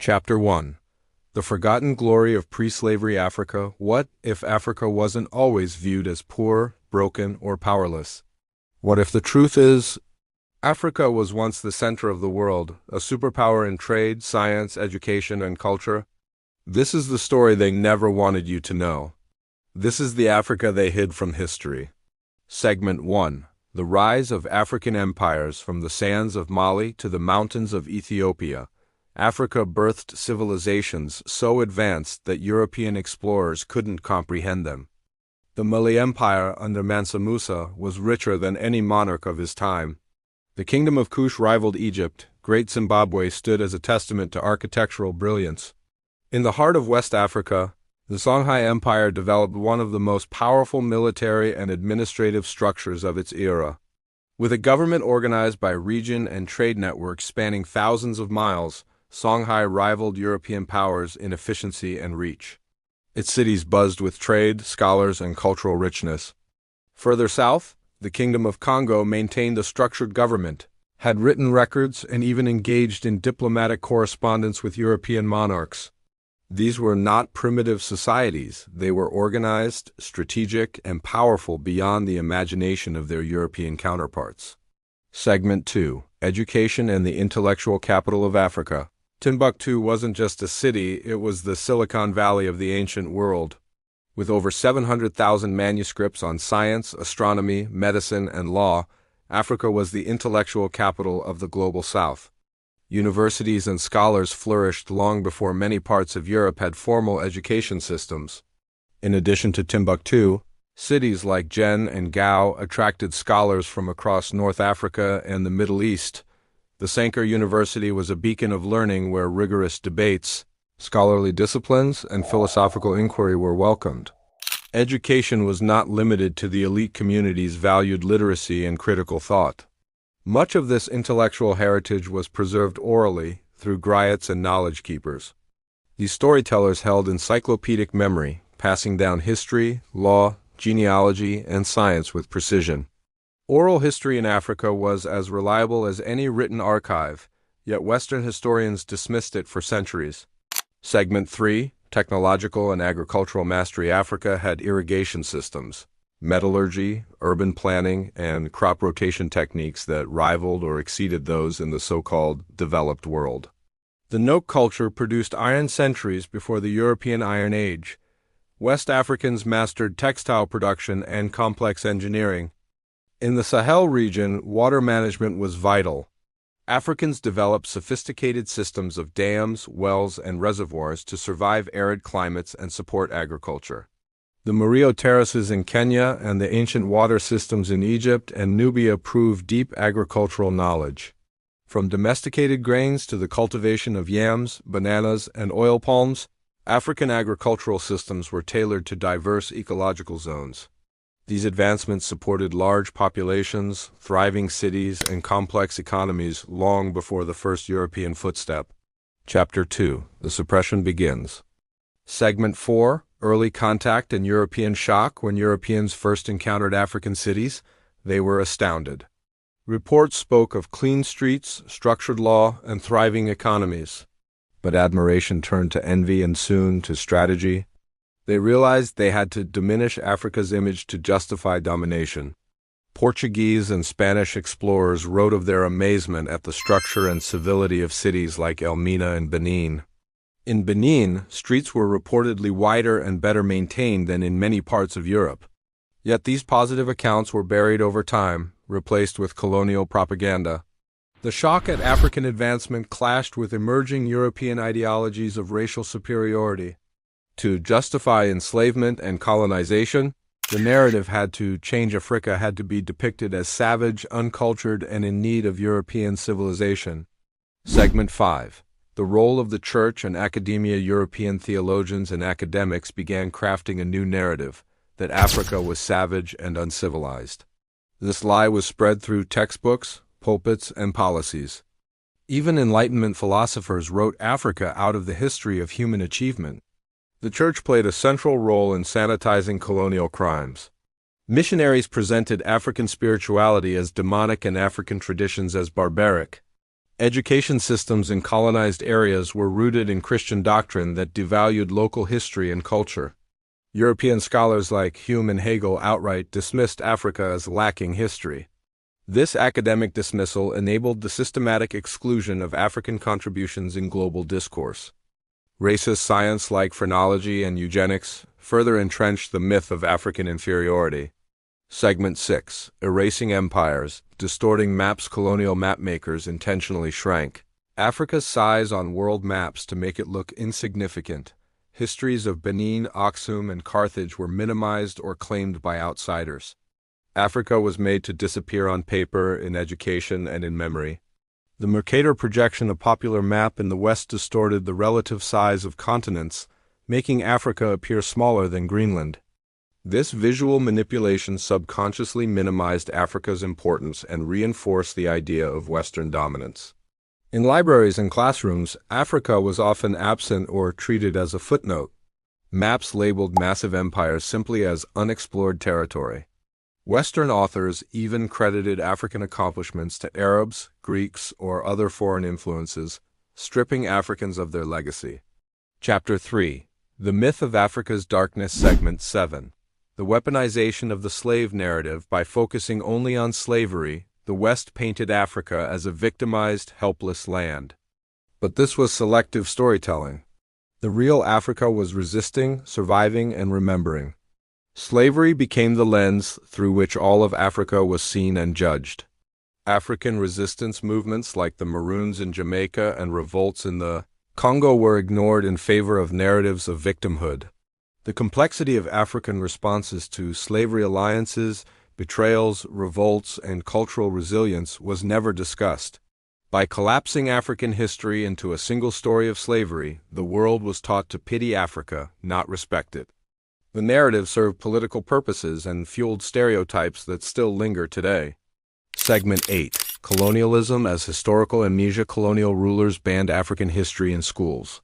Chapter 1. The Forgotten Glory of Pre-Slavery Africa. What if Africa wasn't always viewed as poor, broken, or powerless? What if the truth is, Africa was once the center of the world, a superpower in trade, science, education, and culture? This is the story they never wanted you to know. This is the Africa they hid from history. Segment 1. The Rise of African Empires. From the sands of Mali to the mountains of Ethiopia, Africa birthed civilizations so advanced that European explorers couldn't comprehend them. The Mali Empire under Mansa Musa was richer than any monarch of his time. The kingdom of Kush rivaled Egypt. Great Zimbabwe stood as a testament to architectural brilliance. In the heart of West Africa, the Songhai Empire developed one of the most powerful military and administrative structures of its era. With a government organized by region and trade networks spanning thousands of miles, Songhai rivaled European powers in efficiency and reach. Its cities buzzed with trade, scholars, and cultural richness. Further south, the Kingdom of Congo maintained a structured government, had written records, and even engaged in diplomatic correspondence with European monarchs. These were not primitive societies. They were organized, strategic, and powerful beyond the imagination of their European counterparts. Segment 2. Education and the Intellectual Capital of Africa. Timbuktu wasn't just a city, it was the Silicon Valley of the ancient world. With over 700,000 manuscripts on science, astronomy, medicine, and law, Africa was the intellectual capital of the global south. Universities and scholars flourished long before many parts of Europe had formal education systems. In addition to Timbuktu, cities like Jen and Gao attracted scholars from across North Africa and the Middle East. The Sankar University was a beacon of learning where rigorous debates, scholarly disciplines, and philosophical inquiry were welcomed. Education was not limited to the elite communities valued literacy and critical thought. Much of this intellectual heritage was preserved orally through griots and knowledge keepers. These storytellers held encyclopedic memory, passing down history, law, genealogy, and science with precision. Oral history in Africa was as reliable as any written archive, yet Western historians dismissed it for centuries. Segment 3. Technological and Agricultural Mastery. Africa had irrigation systems, metallurgy, urban planning, and crop rotation techniques that rivaled or exceeded those in the so-called developed world. The Nok culture produced iron centuries before the European Iron Age. West Africans mastered textile production and complex engineering. In the Sahel region, water management was vital. Africans developed sophisticated systems of dams, wells, and reservoirs to survive arid climates and support agriculture. The Murio terraces in Kenya and the ancient water systems in Egypt and Nubia proved deep agricultural knowledge. From domesticated grains to the cultivation of yams, bananas, and oil palms, African agricultural systems were tailored to diverse ecological zones. These advancements supported large populations, thriving cities, and complex economies long before the first European footstep. Chapter 2. The Suppression Begins. Segment 4. Early Contact and European Shock. When Europeans first encountered African cities, they were astounded. Reports spoke of clean streets, structured law, and thriving economies. But admiration turned to envy and soon to strategy. They realized they had to diminish Africa's image to justify domination. Portuguese and Spanish explorers wrote of their amazement at the structure and civility of cities like Elmina and Benin. In Benin, streets were reportedly wider and better maintained than in many parts of Europe. Yet these positive accounts were buried over time, replaced with colonial propaganda. The shock at African advancement clashed with emerging European ideologies of racial superiority. To justify enslavement and colonization, the narrative had to change. Africa had to be depicted as savage, uncultured, and in need of European civilization. Segment 5. The role of the church and academia. European theologians and academics began crafting a new narrative, that Africa was savage and uncivilized. This lie was spread through textbooks, pulpits, and policies. Even Enlightenment philosophers wrote Africa out of the history of human achievement. The church played a central role in sanitizing colonial crimes. Missionaries presented African spirituality as demonic and African traditions as barbaric. Education systems in colonized areas were rooted in Christian doctrine that devalued local history and culture. European scholars like Hume and Hegel outright dismissed Africa as lacking history. This academic dismissal enabled the systematic exclusion of African contributions in global discourse. Racist science like phrenology and eugenics further entrenched the myth of African inferiority. Segment 6. Erasing Empires, Distorting Maps. Colonial mapmakers intentionally shrank Africa's size on world maps to make it look insignificant. Histories of Benin, Aksum, and Carthage were minimized or claimed by outsiders. Africa was made to disappear on paper, in education, and in memory. The Mercator projection, a popular map in the West, distorted the relative size of continents, making Africa appear smaller than Greenland. This visual manipulation subconsciously minimized Africa's importance and reinforced the idea of Western dominance. In libraries and classrooms, Africa was often absent or treated as a footnote. Maps labeled massive empires simply as unexplored territory. Western authors even credited African accomplishments to Arabs, Greeks, or other foreign influences, stripping Africans of their legacy. Chapter 3. The Myth of Africa's Darkness. Segment 7. The weaponization of the slave narrative. By focusing only on slavery, the West painted Africa as a victimized, helpless land. But this was selective storytelling. The real Africa was resisting, surviving, and remembering. Slavery became the lens through which all of Africa was seen and judged. African resistance movements like the Maroons in Jamaica and revolts in the Congo were ignored in favor of narratives of victimhood. The complexity of African responses to slavery, alliances, betrayals, revolts, and cultural resilience was never discussed. By collapsing African history into a single story of slavery, the world was taught to pity Africa, not respect it. The narrative served political purposes and fueled stereotypes that still linger today. Segment 8. Colonialism as Historical Amnesia. Colonial rulers banned African history in schools.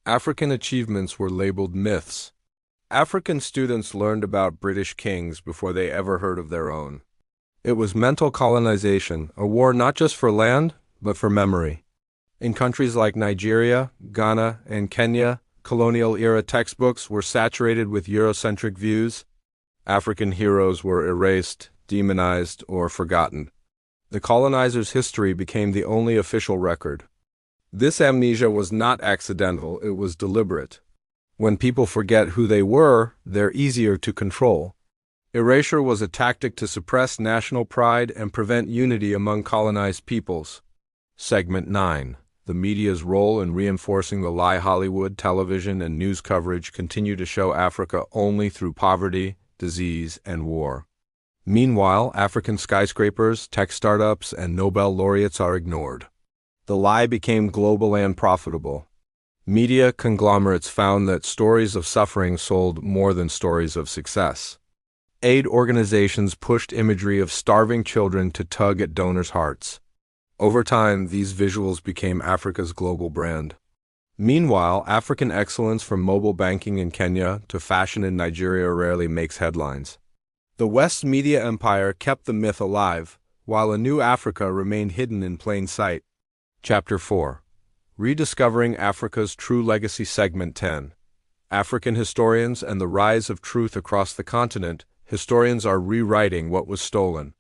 African achievements were labeled myths. African students learned about British kings before they ever heard of their own. It was mental colonization, a war not just for land, but for memory. In countries like Nigeria, Ghana, and Kenya, colonial-era textbooks were saturated with Eurocentric views. African heroes were erased, demonized, or forgotten. The colonizers' history became the only official record. This amnesia was not accidental, it was deliberate. When people forget who they were, they're easier to control. Erasure was a tactic to suppress national pride and prevent unity among colonized peoples. Segment 9. The media's role in reinforcing the lie. Hollywood, television, and news coverage continue to show Africa only through poverty, disease, and war. Meanwhile, African skyscrapers, tech startups, and Nobel laureates are ignored. The lie became global and profitable. Media conglomerates found that stories of suffering sold more than stories of success. Aid organizations pushed imagery of starving children to tug at donors' hearts. Over time, these visuals became Africa's global brand. Meanwhile, African excellence from mobile banking in Kenya to fashion in Nigeria rarely makes headlines. The West's media empire kept the myth alive, while a new Africa remained hidden in plain sight. Chapter 4. Rediscovering Africa's True Legacy. Segment 10. African historians and the rise of truth across the continent. Historians are rewriting what was stolen.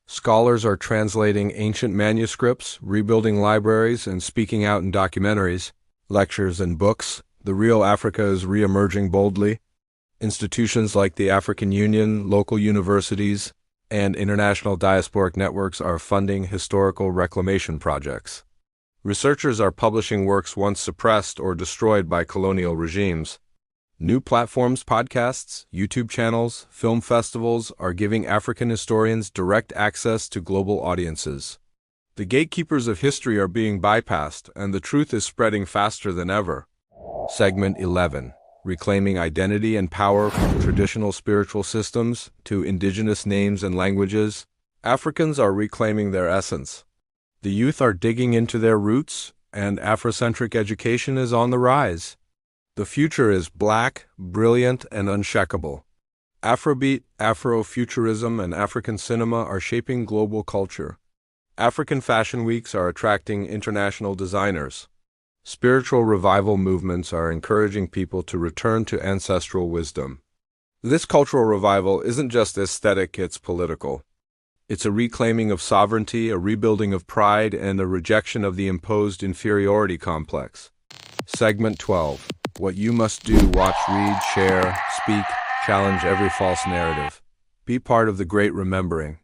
Scholars are translating ancient manuscripts, rebuilding libraries, and speaking out in documentaries, lectures, and books. The real Africa is re-emerging boldly. Institutions like the African Union, local universities, and international diasporic networks are funding historical reclamation projects. Researchers are publishing works once suppressed or destroyed by colonial regimes. New platforms, podcasts, YouTube channels, film festivals are giving African historians direct access to global audiences. The gatekeepers of history are being bypassed, and the truth is spreading faster than ever. Segment 11. Reclaiming identity and power from traditional spiritual systems to indigenous names and languages. Africans are reclaiming their essence. The youth are digging into their roots, and Afrocentric education is on the rise. The future is black, brilliant, and unshakable. Afrobeat, Afrofuturism, and African cinema are shaping global culture. African fashion weeks are attracting international designers. Spiritual revival movements are encouraging people to return to ancestral wisdom. This cultural revival isn't just aesthetic, it's political. It's a reclaiming of sovereignty, a rebuilding of pride, and a rejection of the imposed inferiority complex. Segment 12. What you must do: watch, read, share, speak, challenge every false narrative. Be part of the great remembering.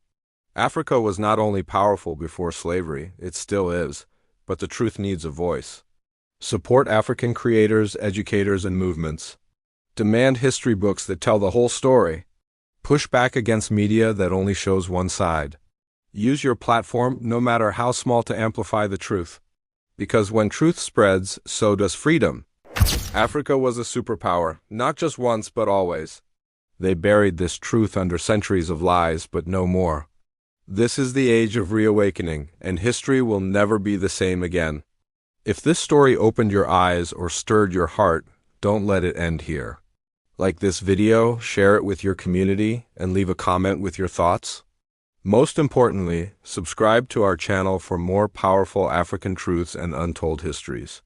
Africa was not only powerful before slavery, it still is, but the truth needs a voice. Support African creators, educators, and movements. Demand history books that tell the whole story. Push back against media that only shows one side. Use your platform, no matter how small, to amplify the truth. Because when truth spreads, so does freedom. Africa was a superpower, not just once, but always. They buried this truth under centuries of lies, but no more. This is the age of reawakening, and history will never be the same again. If this story opened your eyes or stirred your heart, don't let it end here. Like this video, share it with your community, and leave a comment with your thoughts. Most importantly, subscribe to our channel for more powerful African truths and untold histories.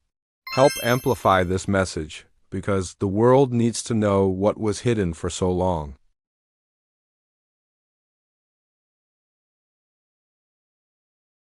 Help amplify this message, because the world needs to know what was hidden for so long.